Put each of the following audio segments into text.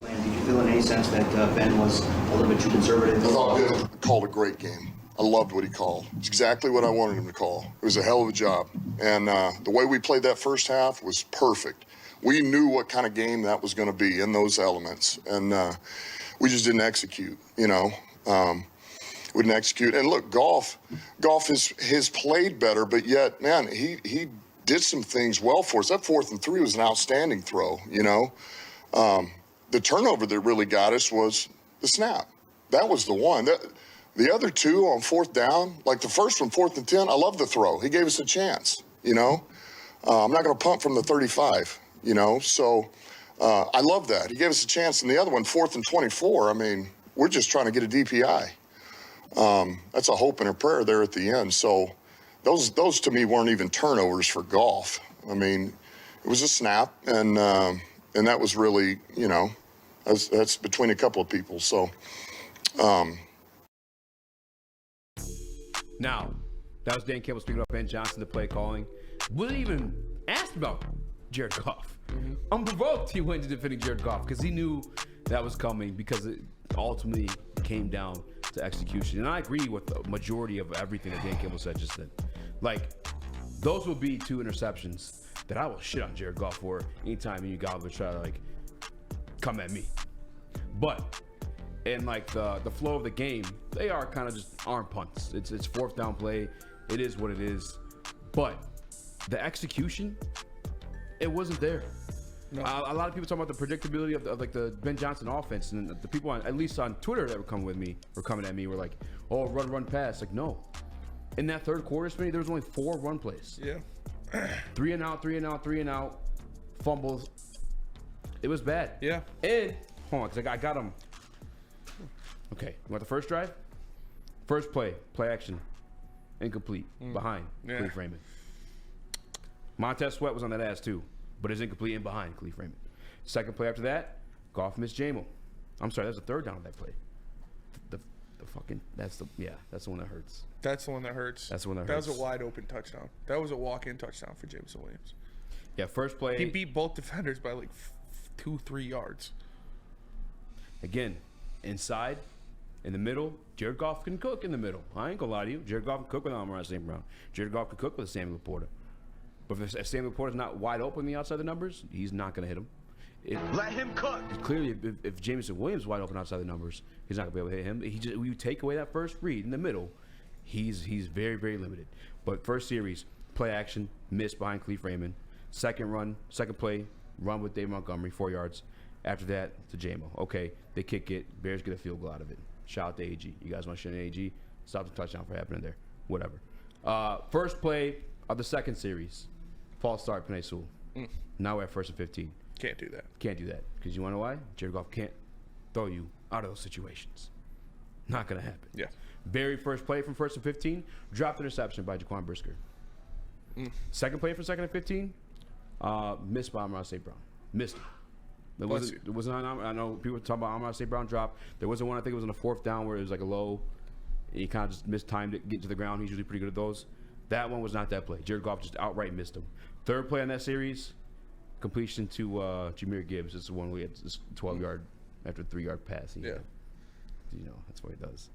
And did you feel in any sense that Ben was a little bit too conservative? I thought Ben called a great game. I loved what he called. It's exactly what I wanted him to call. It was a hell of a job. And the way we played that first half was perfect. We knew what kind of game that was going to be in those elements. And we just didn't execute, you know. We didn't execute. And look, Goff has played better, but yet, man, he did some things well for us. That 4th and 3 was an outstanding throw, you know. The turnover that really got us was the snap. That was the one. The other two on 4th down, like the first one, 4th and 10, I love the throw. He gave us a chance, you know. I'm not going to punt from the 35, you know. So I love that. He gave us a chance. And the other one, 4th and 24, I mean, we're just trying to get a DPI. That's a hope and a prayer there at the end. So those to me weren't even turnovers for Goff. I mean, it was a snap, and that was really, you know, that's between a couple of people. So. Now, that was Dan Campbell speaking about Ben Johnson, the play calling. Wasn't even asked about Jared Goff. Unprovoked, he went to defending Jared Goff because he knew that was coming, because it ultimately came down to execution. And I agree with the majority of everything that Dan Campbell said just then. Like, those will be 2 interceptions that I will shit on Jared Goff for anytime you Goff would try to, like, come at me. But in, like, the flow of the game, they are kind of just arm punts. It's 4th down play. It is what it is. But the execution, it wasn't there. No. A lot of people talking about the predictability of like the Ben Johnson offense, and the people at least on Twitter that were coming at me were like, "Oh, run, pass." Like, no. In that third quarter, Smitty, there was only 4 run plays. Yeah. 3 and out, fumbles. It was bad. Yeah. And hold on, because I got him. Okay, you want the first drive? First play action, incomplete, behind, Khalif Raymond. Montez Sweat was on that ass too, but it's incomplete and behind Khalif Raymond. Second play after that, Goff missed Jamo. I'm sorry, that's the third down of that play. That's the one that hurts. That's the one that hurts. That's the one that hurts. hurts. That was a wide open touchdown. That was a walk-in touchdown for Jameson Williams. Yeah, first play. He beat both defenders by like 2-3 yards. Again, inside, in the middle, Jared Goff can cook in the middle. I ain't gonna lie to you. Jared Goff can cook with Amon St. Brown. Jared Goff can cook with Samuel Laporta. But if Samuel Laporta's not wide open on the outside of the numbers, he's not gonna hit him. Let him cook. Clearly, if Jameson Williams is wide open outside the numbers, he's not gonna be able to hit him. When you take away that first read in the middle, he's very, very limited. But first series, play action, miss behind Khalif Raymond. Second play, run with Dave Montgomery, 4 yards. After that, to Jamo. Okay, they kick it. Bears get a field goal out of it. Shout out to AG. You guys want to shit on AG? Stop the touchdown for happening there. Whatever. First play of the second series. False start, Penei Sewell. Now we're at 1st and 15. Can't do that. Can't do that. Because you want to know why? Jared Goff can't throw you out of those situations. Not going to happen. Yeah. Very first play from 1st and 15, dropped interception by Jaquan Brisker. Second play for 2nd and 15, missed by Amon St. Brown. Missed him. It wasn't on. I know people talking about Amon St. Brown drop. There wasn't one. I think it was on the 4th down where it was like a low. And he kind of just mistimed it, get to the ground. He's usually pretty good at those. That one was not that play. Jared Goff just outright missed him. Third play on that series, completion to Jahmyr Gibbs. It's the one we had 12-yard after a 3-yard pass. You know, that's what he does.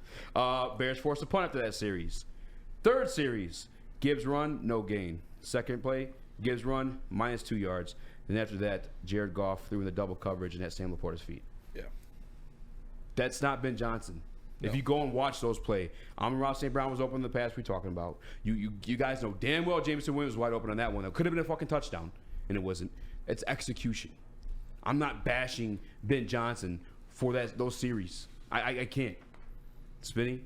Bears forced a punt after that series. Third series, Gibbs run, no gain. Second play, Gibbs run, -2 yards. Then after that, Jared Goff threw in the double coverage and had Sam Laporta's feet. Yeah. That's not Ben Johnson. No. If you go and watch those play, Amon St. Brown was open in the pass we're talking about. You guys know damn well Jameson Williams was wide open on that one. That could have been a fucking touchdown, and it wasn't. It's execution. I'm not bashing Ben Johnson for those series. I can't. Spinning.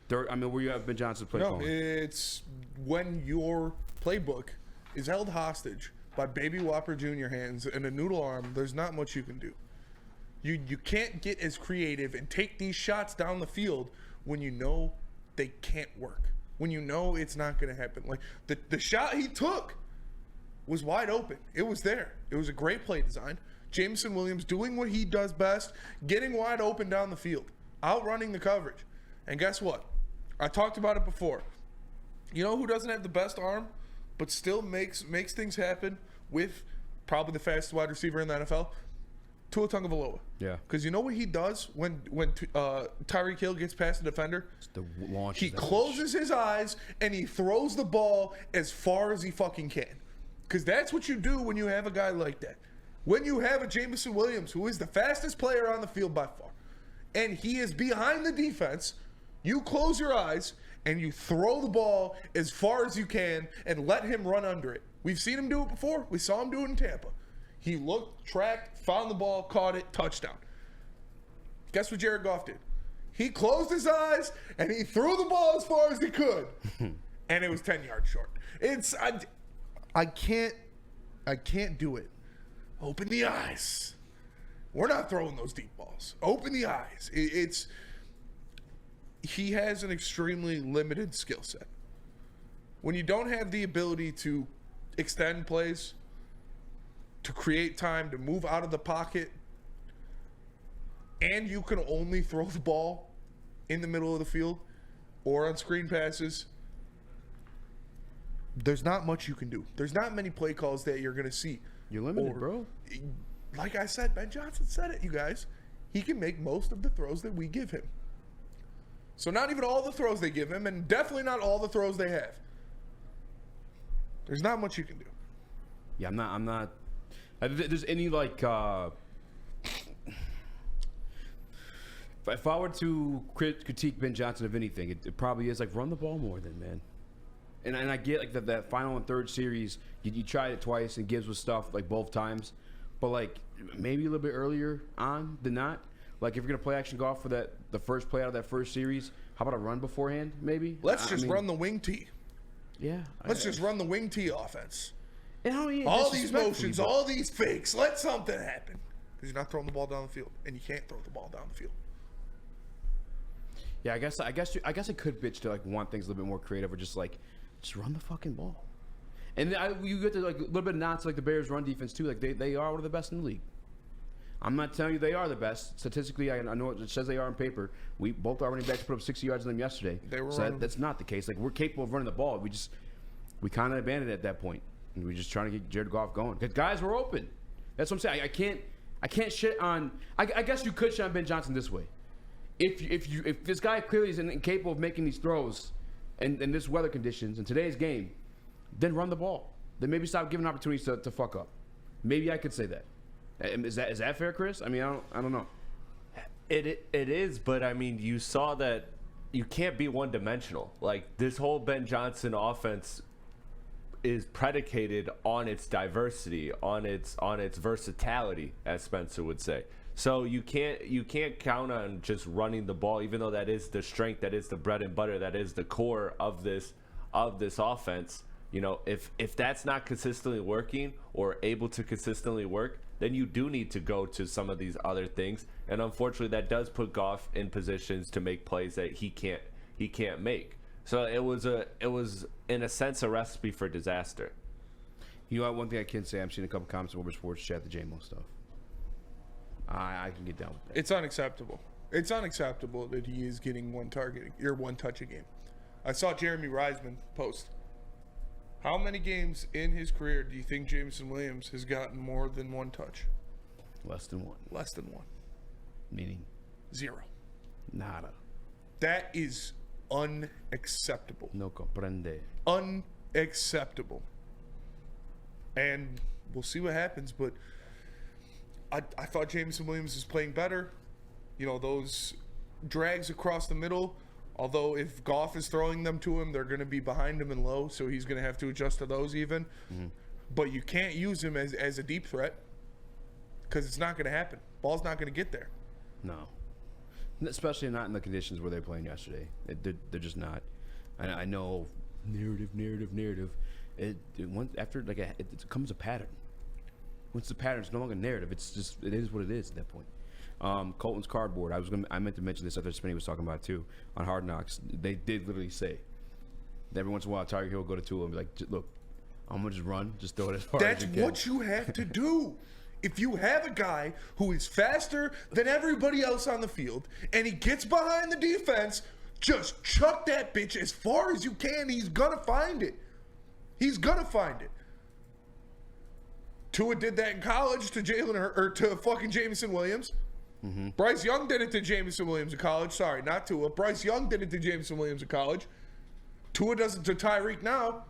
Third, where you have Ben Johnson play calling? It's when your playbook is held hostage by Baby Whopper Jr. hands and a noodle arm. There's not much you can do. You can't get as creative and take these shots down the field when you know they can't work. When you know it's not going to happen. Like the shot he took was wide open. It was there. It was a great play design. Jameson Williams doing what he does best, getting wide open down the field, outrunning the coverage. And guess what? I talked about it before. You know who doesn't have the best arm, but still makes things happen with probably the fastest wide receiver in the NFL? Tua Tagovailoa. Yeah. Because you know what he does when Tyreek Hill gets past the defender? The launch. He closes his eyes and he throws the ball as far as he fucking can. Because that's what you do when you have a guy like that. When you have a Jameson Williams, who is the fastest player on the field by far, and he is behind the defense, you close your eyes and you throw the ball as far as you can and let him run under it. We've seen him do it before. We saw him do it in Tampa. He looked, tracked, found the ball, caught it, touchdown. Guess what Jared Goff did? He closed his eyes and he threw the ball as far as he could. And it was 10 yards short. I can't do it. Open the eyes. We're not throwing those deep balls. Open the eyes. He has an extremely limited skill set. When you don't have the ability to extend plays, to create time, to move out of the pocket, and you can only throw the ball in the middle of the field or on screen passes, there's not much you can do. There's not many play calls that you're going to see. You're limited, bro. Like I said, Ben Johnson said it, you guys. He can make most of the throws that we give him. So not even all the throws they give him, and definitely not all the throws they have. There's not much you can do. Yeah, I'm not. If there's any like, if I were to critique Ben Johnson of anything, it probably is like run the ball more than, man. And I get like that final and third series, you tried it twice and Gibbs was stuffed like both times, but like maybe a little bit earlier on than not. Like if you're gonna play action golf for the first play out of that first series, how about a run beforehand? Maybe let's just run the wing tee. Yeah, let's just run the wing tee offense. And all these motions, all these fakes. Let something happen because you're not throwing the ball down the field, and you can't throw the ball down the field. Yeah, I guess I could bitch to like want things a little bit more creative, or just run the fucking ball. And you get to like a little bit of nods like the Bears' run defense too. Like they are one of the best in the league. I'm not telling you they are the best. Statistically, I know it says they are on paper. We both our running backs put up 60 yards on them yesterday. That's not the case. Like we're capable of running the ball. We kind of abandoned it at that point. And we're just trying to get Jared Goff going. Because guys were open. That's what I'm saying. I can't shit on. I guess you could shit on Ben Johnson this way. If this guy clearly is incapable of making these throws in this weather conditions in today's game, then run the ball. Then maybe stop giving opportunities to fuck up. Maybe I could say that. Is that fair, Chris? I mean, I don't know. It is, but I mean, you saw that you can't be one-dimensional. Like this whole Ben Johnson offense is predicated on its diversity, on its versatility, as Spencer would say. So you can't count on just running the ball, even though that is the strength, that is the bread and butter, that is the core of this offense. You know, if that's not consistently working or able to consistently work, then you do need to go to some of these other things. And unfortunately, that does put Goff in positions to make plays that he can't make. So it was in a sense a recipe for disaster. You know what? One thing I can say, I'm seeing a couple comments over sports chat, the JMO stuff. I can get down with that. It's unacceptable. It's unacceptable that he is getting one touch a game. I saw Jeremy Reisman post. How many games in his career do you think Jameson Williams has gotten more than one touch? Less than one. Less than one. Meaning? 0. Nada. That is unacceptable. No comprende. Unacceptable. And we'll see what happens, but I thought Jameson Williams is playing better. You know, those drags across the middle, although if Goff is throwing them to him, they're going to be behind him and low, so he's going to have to adjust to those even. Mm-hmm. But you can't use him as a deep threat because it's not going to happen. Ball's not going to get there. No. Especially not in the conditions where they're playing yesterday. They're just not. I know narrative. It becomes a pattern. Once the pattern, it's no longer narrative. It's just, it is what it is at that point. Colton's cardboard. I meant to mention this after Spinney was talking about it too on Hard Knocks. They did literally say that every once in a while Tyreek Hill will go to Tua and be like, look, I'm gonna just run, just throw it as far as you can. That's what you have to do. If you have a guy who is faster than everybody else on the field and he gets behind the defense, just chuck that bitch as far as you can. He's gonna find it. He's gonna find it. Tua did that in college to to fucking Jameson Williams. Bryce Young did it to Jameson Williams in college. Sorry, not Tua. Bryce Young did it to Jameson Williams in college. Tua does it to Tyreek now.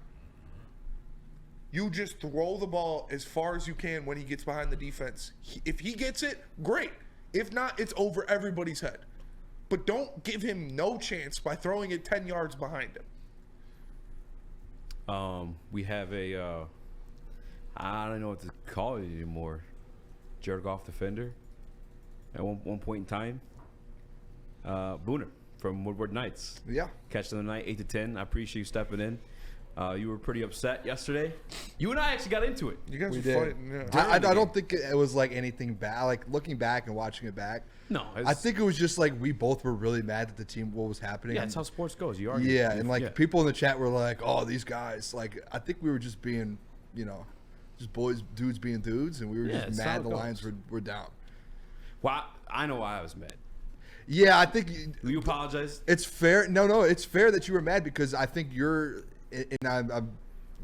You just throw the ball as far as you can when he gets behind the defense. If he gets it, great. If not, it's over everybody's head. But don't give him no chance by throwing it 10 yards behind him. We have a, I don't know what to call it anymore. Jared Goff defender. At one point in time, Booner from Woodward Knights. Yeah. Catch of the night, 8-10. I appreciate you stepping in. You were pretty upset yesterday. You and I actually got into it. You guys We were did. fighting. Yeah. I don't think it was like anything bad. Like looking back and watching it back, No, I think it was just like we both were really mad at the team, what was happening. yeah, that's how sports goes. You argue. Yeah, and like Yeah. people in the chat were like, "Oh, these guys." Like I think we were just being, just dudes being dudes, and we were Yeah, just it's how mad it the goes. Lions were down. Well, I know why I was mad. Yeah, I think You apologize. it's fair. No, it's fair that you were mad because I think you're, and I'm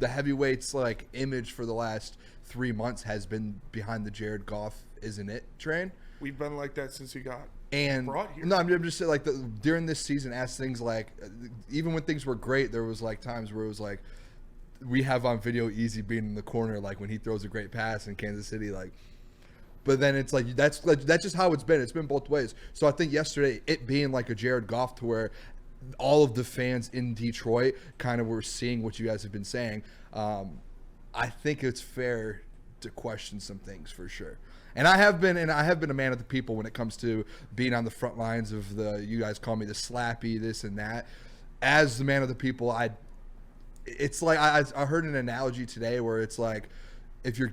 the heavyweights like image for the last 3 months has been behind the Jared Goff isn't it train. We've been like that since he got And brought here. no, I'm just saying, like during this season, as things like, even when things were great, there was like times where it was like, we have on video Easy being in the corner, like when he throws a great pass in Kansas City, like. But then it's like that's just how it's been. It's been both ways. So I think yesterday, it being like a Jared Goff to where all of the fans in Detroit kind of were seeing what you guys have been saying. I think it's fair to question some things for sure. And I have been a man of the people when it comes to being on the front lines of you guys call me the slappy, this and that. As the man of the people, it's like I heard an analogy today where it's like if you're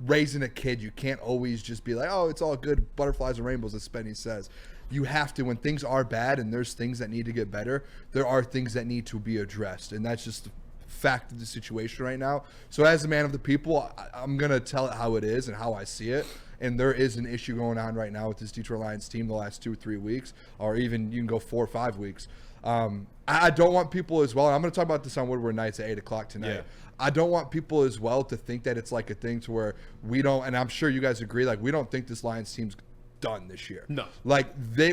raising a kid, you can't always just be like, oh, it's all good, butterflies and rainbows, as Spenny says. You have to, when things are bad and there's things that need to get better, there are things that need to be addressed, and that's just the fact of the situation right now. So as a man of the people, I'm going to tell it how it is and how I see it. And there is an issue going on right now with this Detroit Lions team the last 2 or 3 weeks, or even you can go 4 or 5 weeks. I don't want people as well, and I'm going to talk about this on Woodward Nights at 8 o'clock tonight. Yeah. I don't want people as well to think that it's like a thing to where we don't, and I'm sure you guys agree, like we don't think this Lions team's done this year. No. Like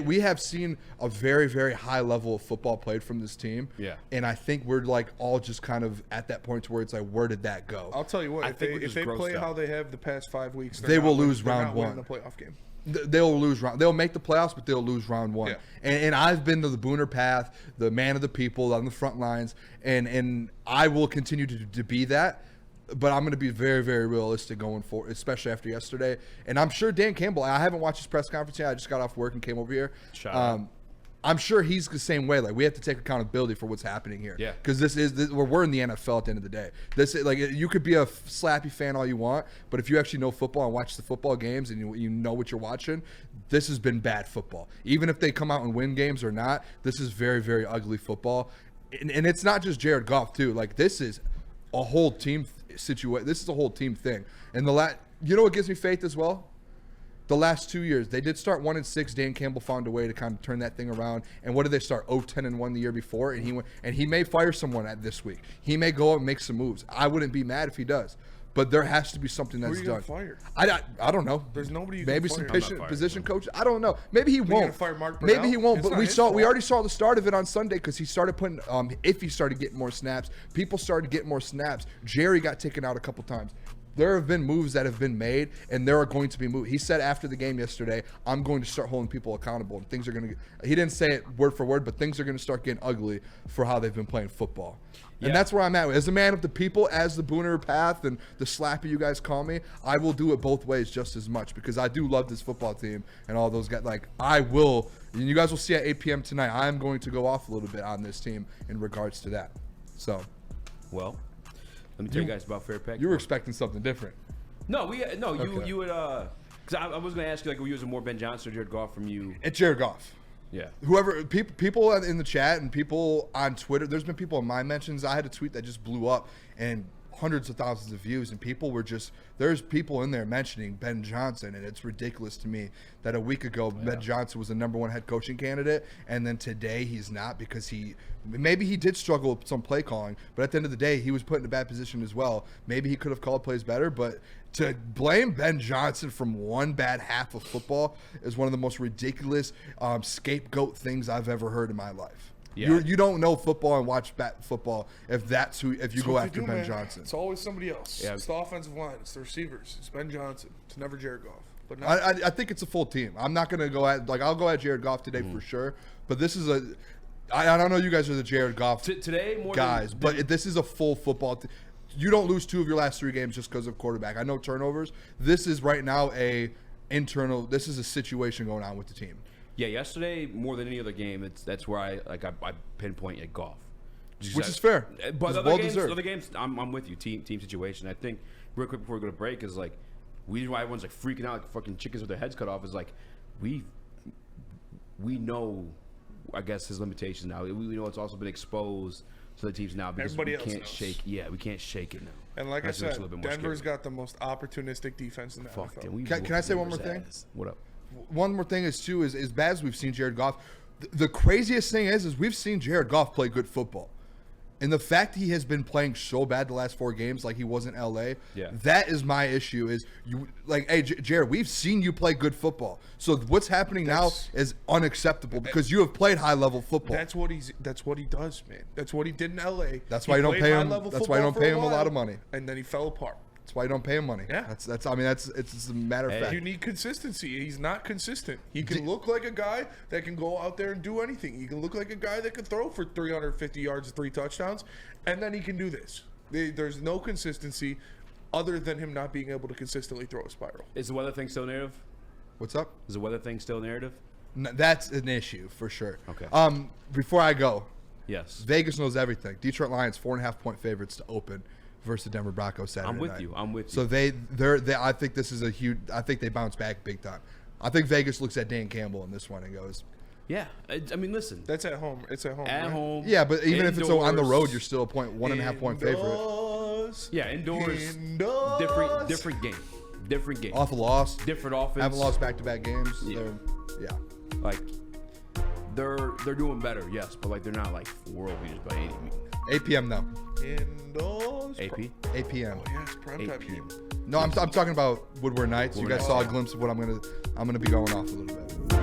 we have seen a very, very high level of football played from this team. Yeah. And I think we're like all just kind of at that point where it's like, where did that go? I'll tell you what, I if think they, we're if just they grossed play out. how they have the past 5 weeks, They will lose round winning one. the playoff game. They'll lose round. They'll make the playoffs, but they'll lose round one. Yeah. And I've been to the Booner path, the man of the people on the front lines, and I will continue to be that. But I'm going to be very, very realistic going forward, especially after yesterday. And I'm sure Dan Campbell, I haven't watched his press conference yet. I just got off work and came over here. Shout out. I'm sure he's the same way. Like we have to take accountability for what's happening here. Yeah. Because we're in the NFL at the end of the day. This is like you could be a slappy fan all you want, but if you actually know football and watch the football games and you know what you're watching, this has been bad football. Even if they come out and win games or not, this is very, very ugly football. And it's not just Jared Goff too. Like this is a whole team situation. This is a whole team thing. And you know what gives me faith as well? The last 2 years, they did start 1-6. Dan Campbell found a way to kind of turn that thing around. And what did they start? 0-10-1 the year before, and he may fire someone at this week. He may go out and make some moves. I wouldn't be mad if he does, but there has to be something Who are that's you done. gonna fire? I don't know. There's nobody you Maybe can some fire. I'm not position firing coach. I don't know. Maybe he you won't. gonna fire Mark Maybe he Brunell? won't. It's But not his we fault. already saw the start of it on Sunday because he started putting. If he started getting more snaps, people started getting more snaps. Jerry got taken out a couple times. There have been moves that have been made, and there are going to be moves. He said after the game yesterday, I'm going to start holding people accountable, and things are going to. He didn't say it word for word, but things are going to start getting ugly for how they've been playing football. Yeah. And that's where I'm at. As a man of the people, as the Booner path and the slappy you guys call me, I will do it both ways just as much because I do love this football team and all those guys. Like, I will, and you guys will see at 8 p.m. tonight, I'm going to go off a little bit on this team in regards to that. So, Well, let me tell you guys about Fair Pack. you were expecting something different. No, Okay. you would because I was gonna ask you like were you using more Ben Johnson or Jared Goff from you? It's Jared Goff. Yeah. Whoever people in the chat and people on Twitter, there's been people in my mentions. I had a tweet that just blew up, and hundreds of thousands of views, and people were there's people in there mentioning Ben Johnson, and it's ridiculous to me that a week ago Ben Johnson was the #1 head coaching candidate, and then today he's not, because maybe he did struggle with some play calling, but at the end of the day he was put in a bad position as well. Maybe he could have called plays better, but to blame Ben Johnson from one bad half of football is one of the most ridiculous scapegoat things I've ever heard in my life. Yeah. You don't know football and watch football if you go what after they do, Ben man. Johnson. It's always somebody else. Yeah. It's the offensive line. It's the receivers. It's Ben Johnson. It's never Jared Goff. But now, I think it's a full team. I'm not going to go at I'll go at Jared Goff today for sure. But this is I don't know, you guys are the Jared Goff Today more guys, than, but this is a full football team. You don't lose 2 of your last 3 games just because of quarterback. I know turnovers. This is right now this is a situation going on with the team. Yeah, yesterday more than any other game, that's where I pinpoint at Goff, Which is fair. But It's other well games, deserved. I'm with you. Team situation. I think real quick before we go to break is like, reason why everyone's like freaking out like fucking chickens with their heads cut off is like, we know, I guess, his limitations now. We know it's also been exposed to the teams now because Everybody we else can't knows. shake. Yeah, we can't shake it now. and like That's I what's said, a little bit more Denver's scary. got the most opportunistic defense in the Fuck, NFL. dude, we Can I say one more thing? What up? One more thing is too is as bad as we've seen Jared Goff, the craziest thing is we've seen Jared Goff play good football. And the fact he has been playing so bad the last 4 games, like he was in LA, Yeah. that is my issue. Is you like, hey, Jared, we've seen you play good football. So what's happening now is unacceptable because you have played high level football. That's what he does, man. That's what he did in LA. That's why He you don't played pay him- high-level that's why you don't football pay for him a lot while, of money. And then he fell apart. That's why you don't pay him money. Yeah. It's a matter of fact. You need consistency. He's not consistent. He can look like a guy that can go out there and do anything. He can look like a guy that can throw for 350 yards, 3 touchdowns, and then he can do this. There's no consistency other than him not being able to consistently throw a spiral. Is the weather thing still narrative? What's up? Is the weather thing still narrative? That's an issue for sure. Okay. Before I go, Yes. Vegas knows everything. Detroit Lions 4.5-point favorites to open versus the Denver Broncos Saturday I'm with night. you. I'm with So you. I think this is a huge. I think they bounce back big time. I think Vegas looks at Dan Campbell in this one and goes, Yeah. I mean, listen. That's at home. It's at home. At right? home. yeah, but even if it's on the indoors. road, you're still a 1.5-point favorite. Indoors. Yeah, indoors. Indoors. Different game. Different game. Off a loss, Different offense. haven't lost back-to-back games. Yeah. Yeah. Like they're doing better, yes, but like they're not like world beaters by any means. 8 p.m. now. Indoors. AP. 8 p.m. Oh, yeah, it's prime 8 time p.m. game. No, I'm talking about Woodward Nights. You guys Woodward saw a Nights. glimpse of what I'm gonna be going off a little bit.